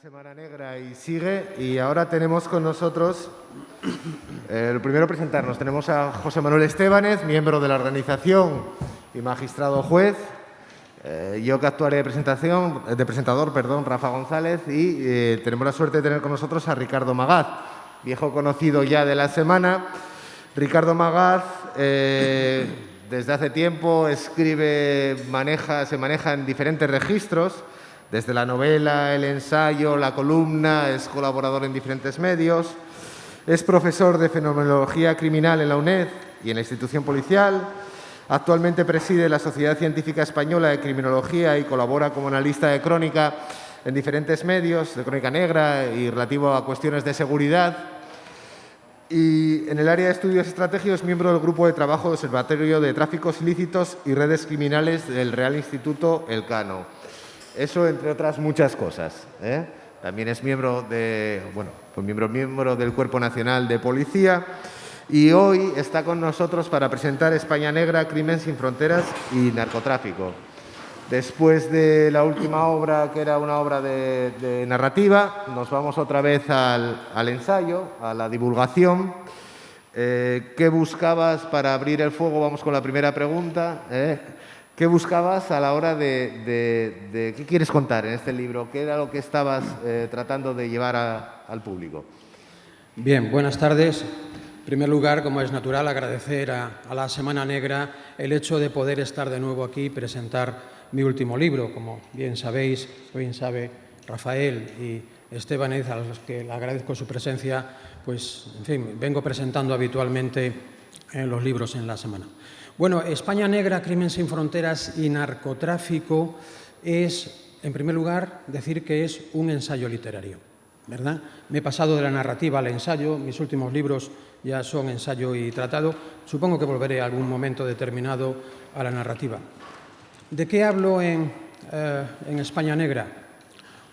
Semana Negra y sigue, y ahora tenemos con nosotros, lo primero presentarnos, tenemos a José Manuel Estébanez, miembro de la organización y magistrado juez, yo que actuaré de presentador, Rafa González, y tenemos la suerte de tener con nosotros a Ricardo Magaz, viejo conocido ya de la semana. Ricardo Magaz, desde hace tiempo escribe, se maneja en diferentes registros, desde la novela, el ensayo, la columna, es colaborador en diferentes medios, es profesor de Fenomenología Criminal en la UNED y en la institución policial. Actualmente preside la Sociedad Científica Española de Criminología y colabora como analista de crónica en diferentes medios, de crónica negra y relativo a cuestiones de seguridad. Y en el área de estudios estratégicos es miembro del Grupo de Trabajo de Observatorio de Tráficos Ilícitos y Redes Criminales del Real Instituto Elcano. Eso, entre otras muchas cosas, ¿eh? También es miembro del Cuerpo Nacional de Policía y hoy está con nosotros para presentar España Negra, Crimen sin Fronteras y Narcotráfico. Después de la última obra, que era una obra de narrativa, nos vamos otra vez al ensayo, a la divulgación. ¿Qué buscabas para abrir el fuego? Vamos con la primera pregunta. ¿Qué buscabas a la hora de qué quieres contar en este libro? ¿Qué era lo que estabas tratando de llevar al público? Bien, buenas tardes. En primer lugar, como es natural, agradecer a la Semana Negra el hecho de poder estar de nuevo aquí y presentar mi último libro. Como bien sabéis, bien sabe Rafael y Estébanez, a los que le agradezco su presencia, pues, en fin, vengo presentando habitualmente los libros en la semana. Bueno, España Negra, Crimen sin Fronteras y Narcotráfico es, en primer lugar, decir que es un ensayo literario, ¿verdad? Me he pasado de la narrativa al ensayo, mis últimos libros ya son ensayo y tratado. Supongo que volveré a algún momento determinado a la narrativa. ¿De qué hablo en España Negra?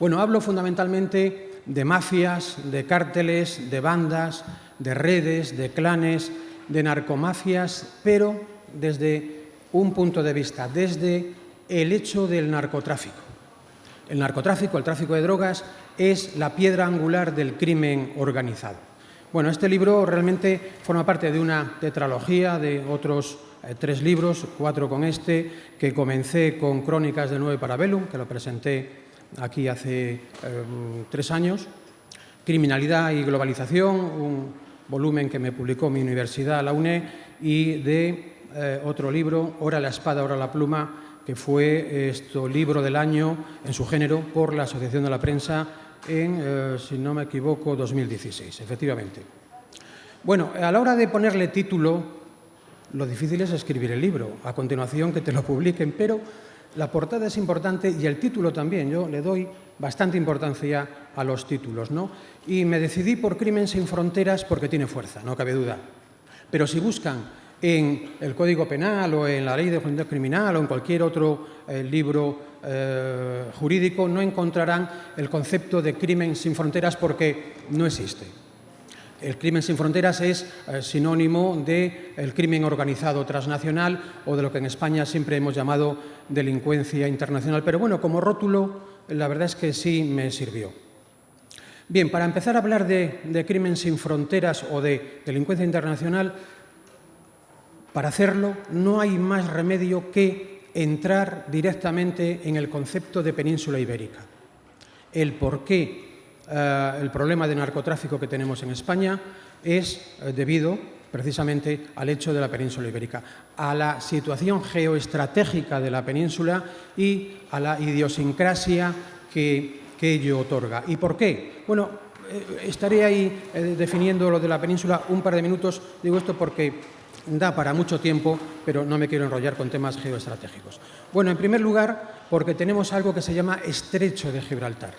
Bueno, hablo fundamentalmente de mafias, de cárteles, de bandas, de redes, de clanes, de narcomafias, pero desde un punto de vista, desde el hecho del narcotráfico. El narcotráfico, el tráfico de drogas, es la piedra angular del crimen organizado. Bueno, este libro realmente forma parte de una tetralogía de otros 3 libros, 4 con este, que comencé con Crónicas de Nueve Parabellum, que lo presenté aquí hace 3 años, Criminalidad y Globalización, un volumen que me publicó mi universidad, la UNE, y de otro libro, Ora la espada, ora la pluma, que fue libro del año en su género por la Asociación de la Prensa en, si no me equivoco, 2016, efectivamente. Bueno, a la hora de ponerle título, lo difícil es escribir el libro, a continuación que te lo publiquen, pero la portada es importante y el título también. Yo le doy bastante importancia a los títulos, ¿no? Y me decidí por Crimen sin Fronteras porque tiene fuerza, no cabe duda. Pero si buscan en el Código Penal o en la Ley de Enjuiciamiento Criminal o en cualquier otro libro jurídico, no encontrarán el concepto de crimen sin fronteras porque no existe. El crimen sin fronteras es sinónimo del crimen organizado transnacional o de lo que en España siempre hemos llamado delincuencia internacional. Pero bueno, como rótulo, la verdad es que sí me sirvió. Bien, para empezar a hablar de crimen sin fronteras o de delincuencia internacional, para hacerlo no hay más remedio que entrar directamente en el concepto de península ibérica. El por qué el problema de narcotráfico que tenemos en España es debido precisamente al hecho de la península ibérica, a la situación geoestratégica de la península y a la idiosincrasia que ello otorga. ¿Y por qué? Bueno, estaré ahí definiendo lo de la península un par de minutos. Digo esto porque da para mucho tiempo, pero no me quiero enrollar con temas geoestratégicos. Bueno, en primer lugar, porque tenemos algo que se llama Estrecho de Gibraltar,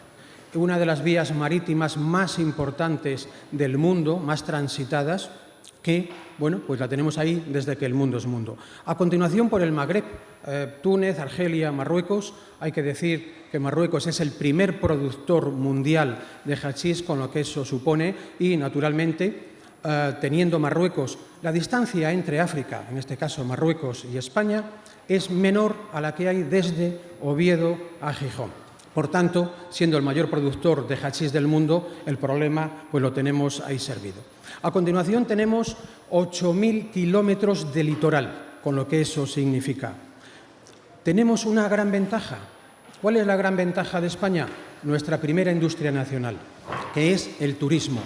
una de las vías marítimas más importantes del mundo, más transitadas, que, bueno, pues la tenemos ahí desde que el mundo es mundo. A continuación, por el Magreb, Túnez, Argelia, Marruecos. Hay que decir que Marruecos es el primer productor mundial de hachís, con lo que eso supone, y, naturalmente, teniendo Marruecos, la distancia entre África, en este caso Marruecos y España, es menor a la que hay desde Oviedo a Gijón. Por tanto, siendo el mayor productor de hachís del mundo, el problema pues lo tenemos ahí servido. A continuación tenemos 8.000 kilómetros de litoral, con lo que eso significa. Tenemos una gran ventaja. ¿Cuál es la gran ventaja de España? Nuestra primera industria nacional, que es el turismo.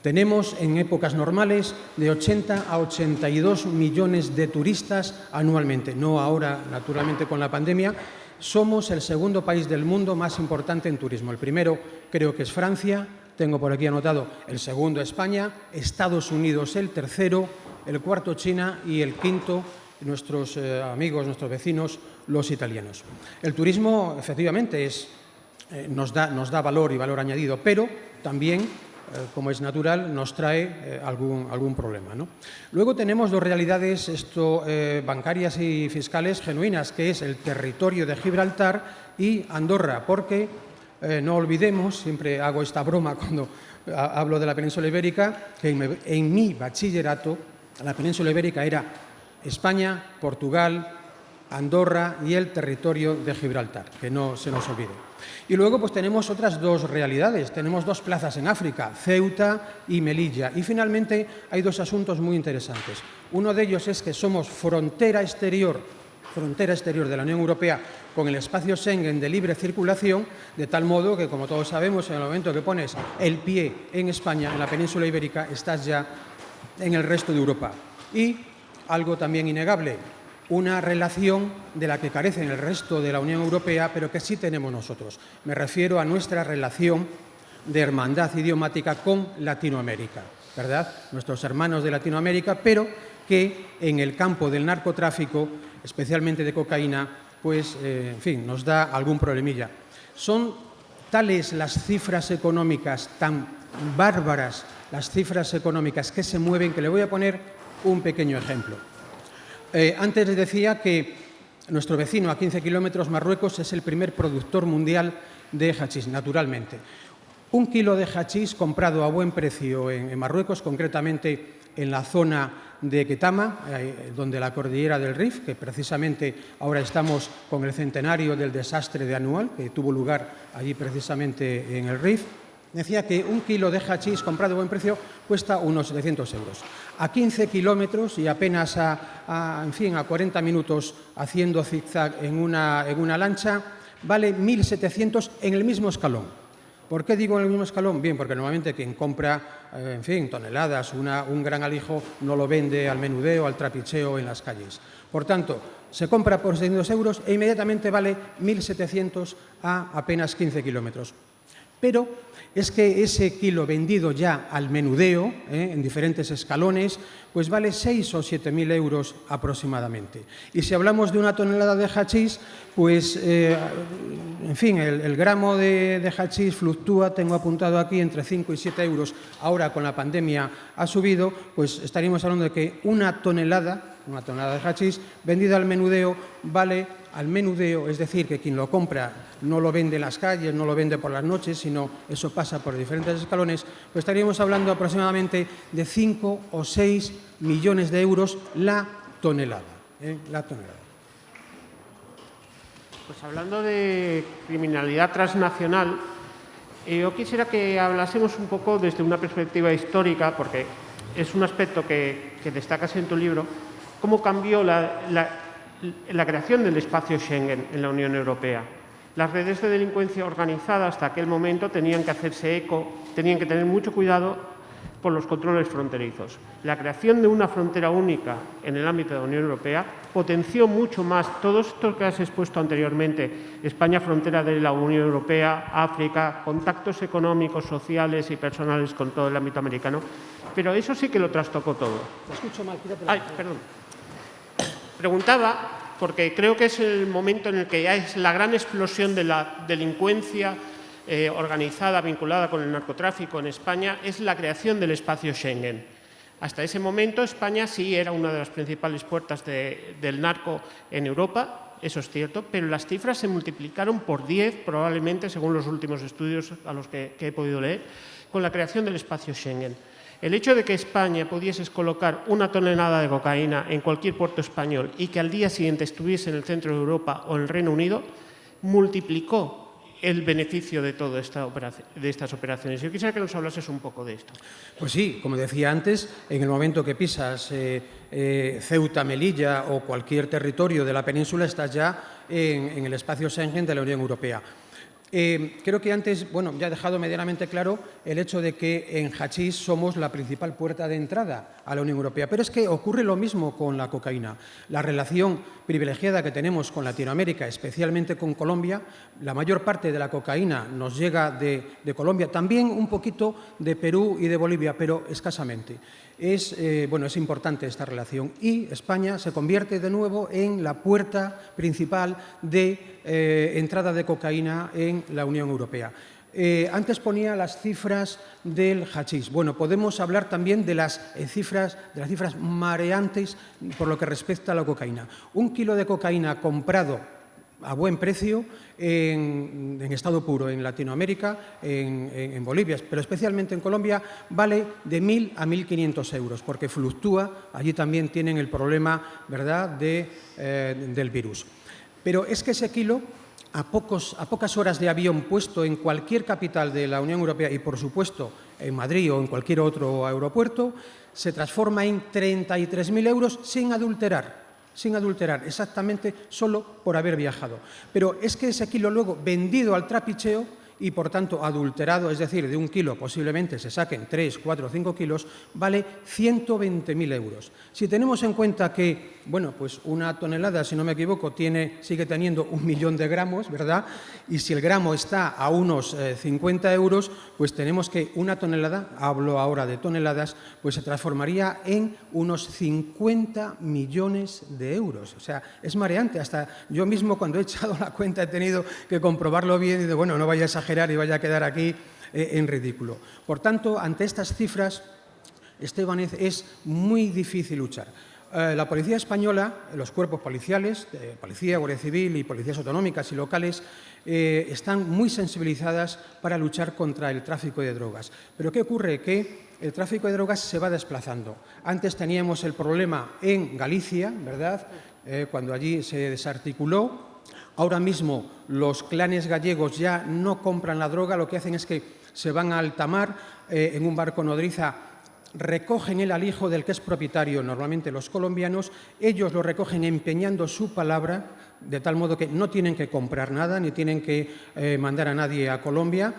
Tenemos en épocas normales de 80 a 82 millones de turistas anualmente, no ahora, naturalmente, con la pandemia. Somos el segundo país del mundo más importante en turismo. El primero creo que es Francia, tengo por aquí anotado el segundo España, Estados Unidos el tercero, el cuarto China y el quinto nuestros amigos, nuestros vecinos, los italianos. El turismo, efectivamente, nos da valor y valor añadido, pero también, como es natural, nos trae algún problema, ¿no? Luego tenemos dos realidades bancarias y fiscales genuinas, que es el territorio de Gibraltar y Andorra, porque no olvidemos, siempre hago esta broma cuando hablo de la península ibérica, que en mi bachillerato la península ibérica era España, Portugal, Andorra y el territorio de Gibraltar, que no se nos olvide. Y luego pues tenemos otras dos realidades, tenemos dos plazas en África, Ceuta y Melilla. Y finalmente hay dos asuntos muy interesantes. Uno de ellos es que somos frontera exterior de la Unión Europea con el espacio Schengen de libre circulación, de tal modo que, como todos sabemos, en el momento que pones el pie en España, en la península ibérica, estás ya en el resto de Europa. Y algo también innegable, una relación de la que carecen el resto de la Unión Europea, pero que sí tenemos nosotros. Me refiero a nuestra relación de hermandad idiomática con Latinoamérica, ¿verdad? Nuestros hermanos de Latinoamérica, pero que en el campo del narcotráfico, especialmente de cocaína, pues, en fin, nos da algún problemilla. Son tales las cifras económicas, tan bárbaras las cifras económicas que se mueven, que le voy a poner un pequeño ejemplo. Antes les decía que nuestro vecino a 15 kilómetros, Marruecos, es el primer productor mundial de hachís, naturalmente. 1 kilo de hachís comprado a buen precio en Marruecos, concretamente en la zona de Ketama, donde la cordillera del Rif, que precisamente ahora estamos con el centenario del desastre de Anual, que tuvo lugar allí precisamente en el Rif. Decía que 1 kilo de hachís comprado a buen precio cuesta unos 700 euros. A 15 kilómetros y apenas a 40 minutos haciendo zigzag en una lancha, vale 1.700 en el mismo escalón. ¿Por qué digo en el mismo escalón? Bien, porque normalmente quien compra, toneladas, un gran alijo, no lo vende al menudeo, al trapicheo en las calles. Por tanto, se compra por 600 euros e inmediatamente vale 1.700 a apenas 15 kilómetros. Pero es que ese kilo vendido ya al menudeo, en diferentes escalones, pues vale 6 o 7.000 euros aproximadamente. Y si hablamos de una tonelada de hachís, pues, el gramo de hachís fluctúa, tengo apuntado aquí, entre 5 y 7 euros. Ahora, con la pandemia, ha subido, pues estaríamos hablando de que una tonelada de hachís vendida al menudeo vale al menudeo, es decir, que quien lo compra no lo vende en las calles, no lo vende por las noches, sino eso pasa por diferentes escalones, pues estaríamos hablando aproximadamente de 5 o 6 millones de euros la tonelada. Pues hablando de criminalidad transnacional, yo quisiera que hablásemos un poco desde una perspectiva histórica, porque es un aspecto que destacas en tu libro, cómo cambió la creación del espacio Schengen en la Unión Europea. Las redes de delincuencia organizada hasta aquel momento tenían que hacerse eco, tenían que tener mucho cuidado por los controles fronterizos. La creación de una frontera única en el ámbito de la Unión Europea potenció mucho más todo esto que has expuesto anteriormente. España, frontera de la Unión Europea, África, contactos económicos, sociales y personales con todo el ámbito americano. Pero eso sí que lo trastocó todo. Te escucho mal, quítate. Ay, perdón. Preguntaba, porque creo que es el momento en el que ya es la gran explosión de la delincuencia organizada, vinculada con el narcotráfico en España, es la creación del espacio Schengen. Hasta ese momento España sí era una de las principales puertas del narco en Europa, eso es cierto, pero las cifras se multiplicaron por 10 probablemente, según los últimos estudios a los que he podido leer, con la creación del espacio Schengen. El hecho de que España pudiese colocar una tonelada de cocaína en cualquier puerto español y que al día siguiente estuviese en el centro de Europa o en el Reino Unido, multiplicó el beneficio de todas estas operaciones. Yo quisiera que nos hablases un poco de esto. Pues sí, como decía antes, en el momento que pisas Ceuta, Melilla o cualquier territorio de la península, estás ya en el espacio Schengen de la Unión Europea. Creo que antes, bueno, ya he dejado medianamente claro el hecho de que en hachís somos la principal puerta de entrada a la Unión Europea, pero es que ocurre lo mismo con la cocaína. La relación privilegiada que tenemos con Latinoamérica, especialmente con Colombia, la mayor parte de la cocaína nos llega de Colombia, también un poquito de Perú y de Bolivia, pero escasamente. Es importante esta relación y España se convierte de nuevo en la puerta principal de entrada de cocaína en la Unión Europea. Antes ponía las cifras del hachís. Bueno, podemos hablar también de las cifras mareantes por lo que respecta a la cocaína. 1 kilo de cocaína comprado a buen precio en estado puro en Latinoamérica, en Bolivia, pero especialmente en Colombia, vale de 1.000 a 1.500 euros, porque fluctúa, allí también tienen el problema, ¿verdad?, del virus. Pero es que ese kilo, a pocas horas de avión puesto en cualquier capital de la Unión Europea y, por supuesto, en Madrid o en cualquier otro aeropuerto, se transforma en 33.000 euros sin adulterar, exactamente solo por haber viajado. Pero es que ese kilo luego vendido al trapicheo y, por tanto, adulterado, es decir, de 1 kilo posiblemente se saquen 3, 4 o 5 kilos, vale 120.000 euros. Si tenemos en cuenta que, bueno, pues una tonelada, si no me equivoco, sigue teniendo 1 millón de gramos, ¿verdad? Y si el gramo está a unos 50 euros, pues tenemos que una tonelada, hablo ahora de toneladas, pues se transformaría en unos 50 millones de euros. O sea, es mareante. Hasta yo mismo, cuando he echado la cuenta, he tenido que comprobarlo bien y de, bueno, no vaya a exagerar y vaya a quedar aquí en ridículo. Por tanto, ante estas cifras, Estébanez, es muy difícil luchar. La policía española, los cuerpos policiales, policía, guardia civil y policías autonómicas y locales, están muy sensibilizadas para luchar contra el tráfico de drogas. Pero ¿qué ocurre? Que el tráfico de drogas se va desplazando. Antes teníamos el problema en Galicia, ¿verdad?, cuando allí se desarticuló. Ahora mismo los clanes gallegos ya no compran la droga, lo que hacen es que se van a alta mar en un barco nodriza, recogen el alijo del que es propietario, normalmente los colombianos, ellos lo recogen empeñando su palabra, de tal modo que no tienen que comprar nada ni tienen que mandar a nadie a Colombia.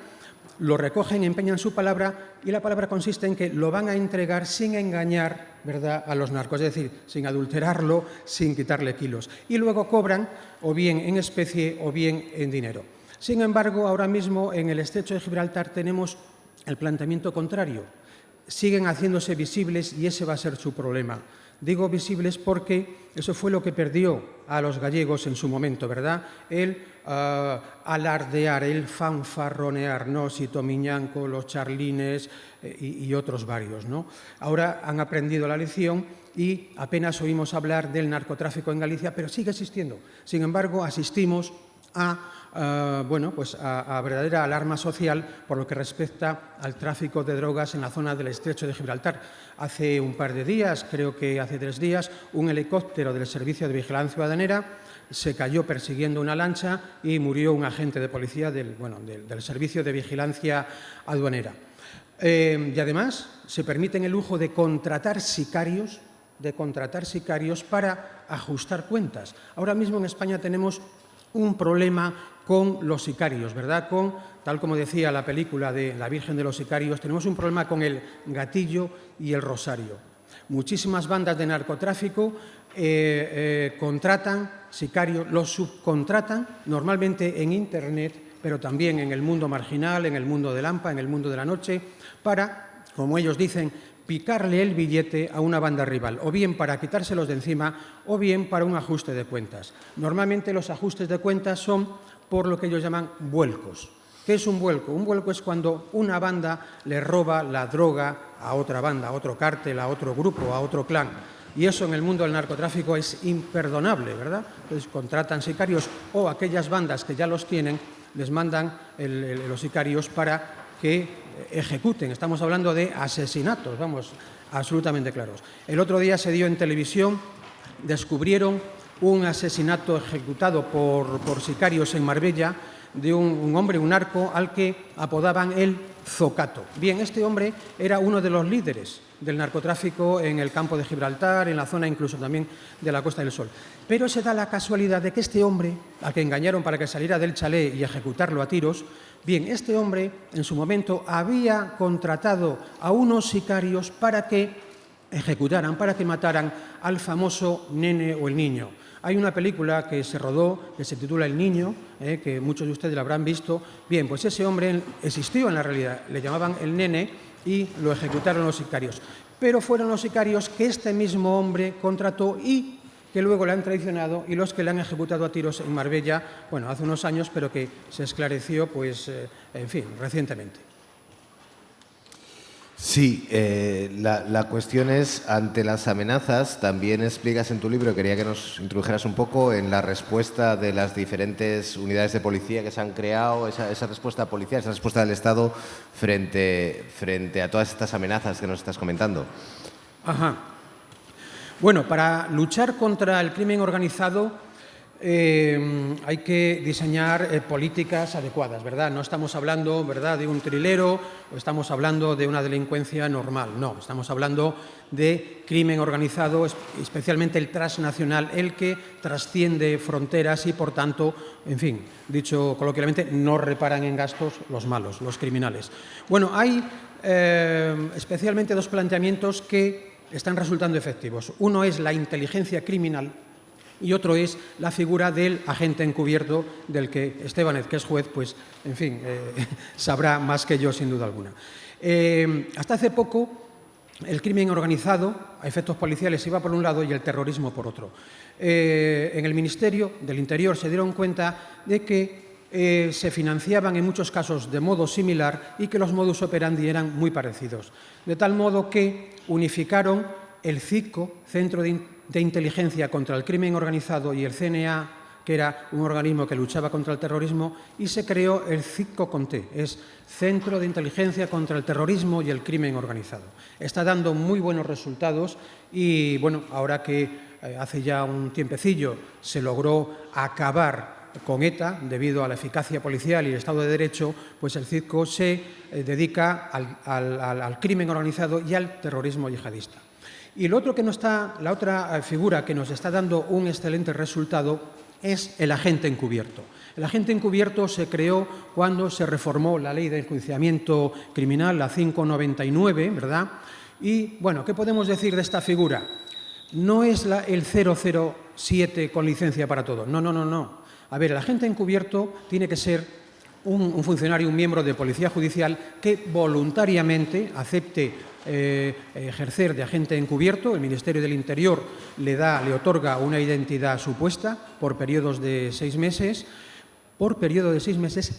Lo recogen, empeñan su palabra y la palabra consiste en que lo van a entregar sin engañar, ¿verdad?, a los narcos, es decir, sin adulterarlo, sin quitarle kilos. Y luego cobran o bien en especie o bien en dinero. Sin embargo, ahora mismo en el estrecho de Gibraltar tenemos el planteamiento contrario. Siguen haciéndose visibles y ese va a ser su problema. Digo visibles porque eso fue lo que perdió a los gallegos en su momento, ¿verdad? El alardear, el fanfarronear, ¿no? Sito Miñanco, los charlines y otros varios, ¿no? Ahora han aprendido la lección y apenas oímos hablar del narcotráfico en Galicia, pero sigue existiendo. Sin embargo, asistimos a verdadera alarma social por lo que respecta al tráfico de drogas en la zona del estrecho de Gibraltar. Hace un par de días, creo que hace 3 días, un helicóptero del Servicio de Vigilancia Aduanera se cayó persiguiendo una lancha y murió un agente de policía del Servicio de Vigilancia Aduanera. Y además se permiten el lujo de contratar sicarios para ajustar cuentas. Ahora mismo en España tenemos un problema con los sicarios, ¿verdad? Tal como decía la película de La Virgen de los Sicarios, tenemos un problema con el gatillo y el rosario. Muchísimas bandas de narcotráfico contratan sicarios, los subcontratan normalmente en Internet, pero también en el mundo marginal, en el mundo del AMPA, en el mundo de la noche, para, como ellos dicen, picarle el billete a una banda rival, o bien para quitárselos de encima, o bien para un ajuste de cuentas. Normalmente los ajustes de cuentas son por lo que ellos llaman vuelcos. ¿Qué es un vuelco? Un vuelco es cuando una banda le roba la droga a otra banda, a otro cártel, a otro grupo, a otro clan. Y eso en el mundo del narcotráfico es imperdonable, ¿verdad? Entonces contratan sicarios o aquellas bandas que ya los tienen, les mandan los sicarios para que ejecuten. Estamos hablando de asesinatos, vamos, absolutamente claros. El otro día se dio en televisión, descubrieron un asesinato ejecutado por sicarios en Marbella de un hombre, un narco, al que apodaban el Zocato. Bien, este hombre era uno de los líderes del narcotráfico en el campo de Gibraltar, en la zona incluso también de la Costa del Sol. Pero se da la casualidad de que este hombre, al que engañaron para que saliera del chalet y ejecutarlo a tiros, bien, este hombre en su momento había contratado a unos sicarios para que ejecutaran, para que mataran al famoso nene o el niño. Hay una película que se rodó, que se titula El Niño, que muchos de ustedes la habrán visto. Bien, pues ese hombre existió en la realidad, le llamaban el nene y lo ejecutaron los sicarios. Pero fueron los sicarios que este mismo hombre contrató y que luego le han traicionado, y los que le han ejecutado a tiros en Marbella, bueno, hace unos años, pero que se esclareció, pues, en fin, recientemente. Sí, la cuestión es, ante las amenazas, también explicas en tu libro, quería que nos introdujeras un poco en la respuesta de las diferentes unidades de policía que se han creado, esa respuesta policial, esa respuesta del Estado frente a todas estas amenazas que nos estás comentando. Ajá. Bueno, para luchar contra el crimen organizado hay que diseñar políticas adecuadas, ¿verdad? No estamos hablando, ¿verdad?, de un trilero o estamos hablando de una delincuencia normal. No, estamos hablando de crimen organizado, especialmente el transnacional, el que trasciende fronteras y, por tanto, en fin, dicho coloquialmente, no reparan en gastos los malos, los criminales. Bueno, hay especialmente dos planteamientos que están resultando efectivos. Uno es la inteligencia criminal y otro es la figura del agente encubierto, del que Estébanez, que es juez, pues, en fin, sabrá más que yo, sin duda alguna. Hasta hace poco, el crimen organizado, a efectos policiales, iba por un lado y el terrorismo por otro. En el Ministerio del Interior se dieron cuenta de que se financiaban en muchos casos de modo similar y que los modus operandi eran muy parecidos. De tal modo que unificaron el CICO, Centro de Inteligencia contra el Crimen Organizado, y el CNA, que era un organismo que luchaba contra el terrorismo, y se creó el CICO-CONTE, es Centro de Inteligencia contra el Terrorismo y el Crimen Organizado. Está dando muy buenos resultados y, bueno, ahora que hace ya un tiempecillo se logró acabar con ETA, debido a la eficacia policial y el Estado de Derecho, pues el CICO se dedica al crimen organizado y al terrorismo yihadista. Y la otra figura que nos está dando un excelente resultado es el agente encubierto. El agente encubierto se creó cuando se reformó la Ley de Enjuiciamiento Criminal, la 599, ¿verdad? Y, bueno, ¿qué podemos decir de esta figura? No es el 007 con licencia para todo. No. A ver, el agente encubierto tiene que ser un funcionario, un miembro de Policía Judicial que voluntariamente acepte ejercer de agente encubierto. El Ministerio del Interior le otorga una identidad supuesta por periodos de 6 meses,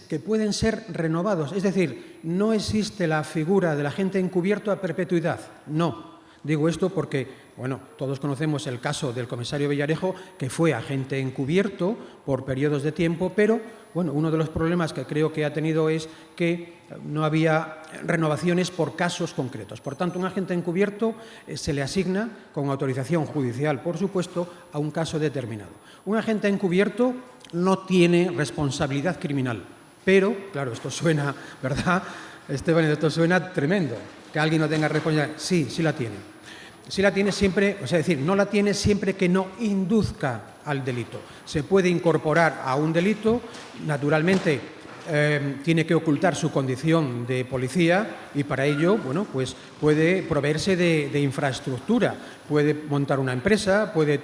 que pueden ser renovados. Es decir, no existe la figura del agente encubierto a perpetuidad. No. Digo esto porque, bueno, todos conocemos el caso del comisario Villarejo, que fue agente encubierto por periodos de tiempo, pero, bueno, uno de los problemas que creo que ha tenido es que no había renovaciones por casos concretos. Por tanto, un agente encubierto se le asigna, con autorización judicial, por supuesto, a un caso determinado. Un agente encubierto no tiene responsabilidad criminal, pero, claro, esto suena, ¿verdad, Esteban? Esto suena tremendo, que alguien no tenga responsabilidad. Sí, sí la tiene. Sí la tiene siempre, o sea, es decir, no la tiene siempre que no induzca al delito. Se puede incorporar a un delito, naturalmente tiene que ocultar su condición de policía y para ello, bueno, pues puede proveerse de infraestructura, puede montar una empresa, puede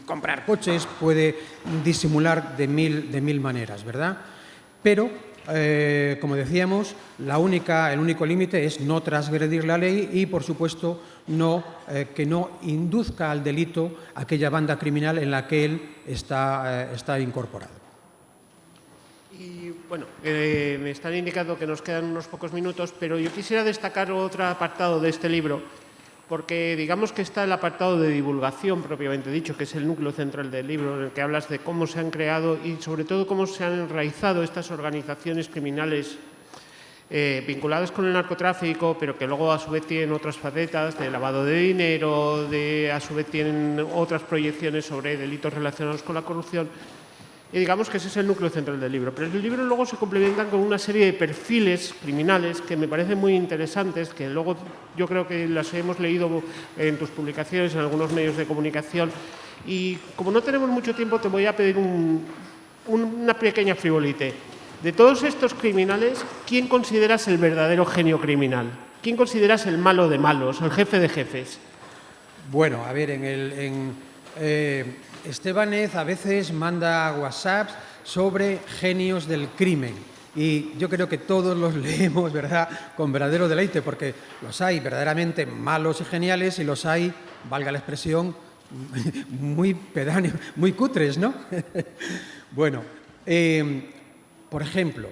comprar coches, puede disimular de mil maneras, ¿verdad? Pero, como decíamos, el único límite es no transgredir la ley y, por supuesto, que no induzca al delito aquella banda criminal en la que él está incorporado. Y, bueno, me están indicando que nos quedan unos pocos minutos, pero yo quisiera destacar otro apartado de este libro, porque digamos que está el apartado de divulgación propiamente dicho, que es el núcleo central del libro, en el que hablas de cómo se han creado y sobre todo cómo se han enraizado estas organizaciones criminales vinculadas con el narcotráfico, pero que luego a su vez tienen otras facetas de lavado de dinero, a su vez tienen otras proyecciones sobre delitos relacionados con la corrupción. Y digamos que ese es el núcleo central del libro. Pero el libro luego se complementa con una serie de perfiles criminales que me parecen muy interesantes, que luego yo creo que las hemos leído en tus publicaciones, en algunos medios de comunicación. Y como no tenemos mucho tiempo, te voy a pedir una pequeña frivolité. De todos estos criminales, ¿quién consideras el verdadero genio criminal? ¿Quién consideras el malo de malos, el jefe de jefes? Bueno, a ver, Estébanez a veces manda WhatsApps sobre genios del crimen y yo creo que todos los leemos, ¿verdad?, con verdadero deleite, porque los hay verdaderamente malos y geniales y los hay, valga la expresión, muy pedáneos, muy cutres, ¿no? Bueno, por ejemplo,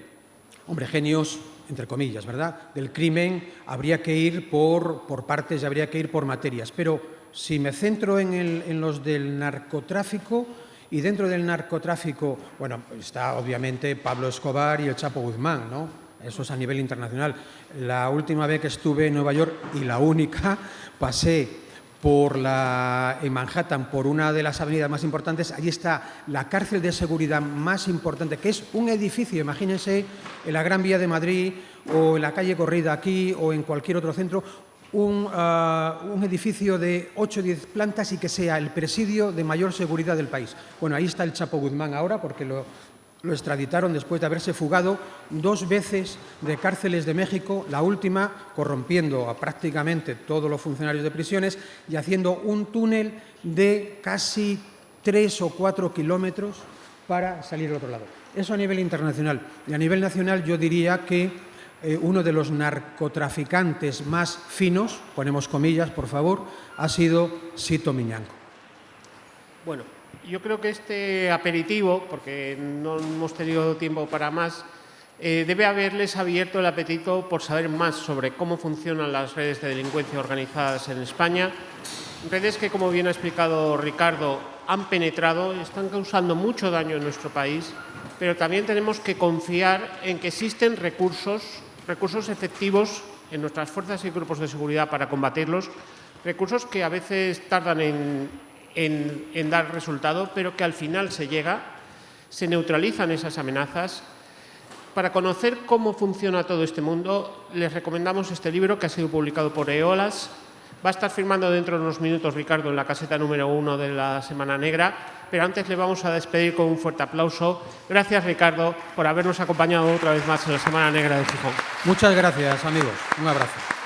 hombre, genios, entre comillas, ¿verdad?, del crimen habría que ir por partes y habría que ir por materias, pero si me centro en los del narcotráfico, y dentro del narcotráfico, bueno, está obviamente Pablo Escobar y el Chapo Guzmán, ¿no? Eso es a nivel internacional. La última vez que estuve en Nueva York, y la única, pasé en Manhattan, por una de las avenidas más importantes. Allí está la cárcel de seguridad más importante, que es un edificio, imagínense, en la Gran Vía de Madrid o en la calle Corrida aquí o en cualquier otro centro, un edificio de 8 o 10 plantas y que sea el presidio de mayor seguridad del país. Bueno, ahí está el Chapo Guzmán ahora, porque lo extraditaron después de haberse fugado 2 veces de cárceles de México, la última corrompiendo a prácticamente todos los funcionarios de prisiones y haciendo un túnel de casi 3 o 4 kilómetros para salir al otro lado. Eso a nivel internacional. Y a nivel nacional yo diría que uno de los narcotraficantes más finos, ponemos comillas, por favor, ha sido Sito Miñanco. Bueno, yo creo que este aperitivo, porque no hemos tenido tiempo para más, debe haberles abierto el apetito por saber más sobre cómo funcionan las redes de delincuencia organizadas en España. Redes que, como bien ha explicado Ricardo, han penetrado, están causando mucho daño en nuestro país, pero también tenemos que confiar en que existen recursos efectivos en nuestras fuerzas y grupos de seguridad para combatirlos, recursos que a veces tardan en dar resultado, pero que al final se neutralizan esas amenazas. Para conocer cómo funciona todo este mundo, les recomendamos este libro que ha sido publicado por EOLAS. Va a estar firmando dentro de unos minutos Ricardo en la caseta número 1 de la Semana Negra, pero antes le vamos a despedir con un fuerte aplauso. Gracias, Ricardo, por habernos acompañado otra vez más en la Semana Negra de Gijón. Muchas gracias, amigos. Un abrazo.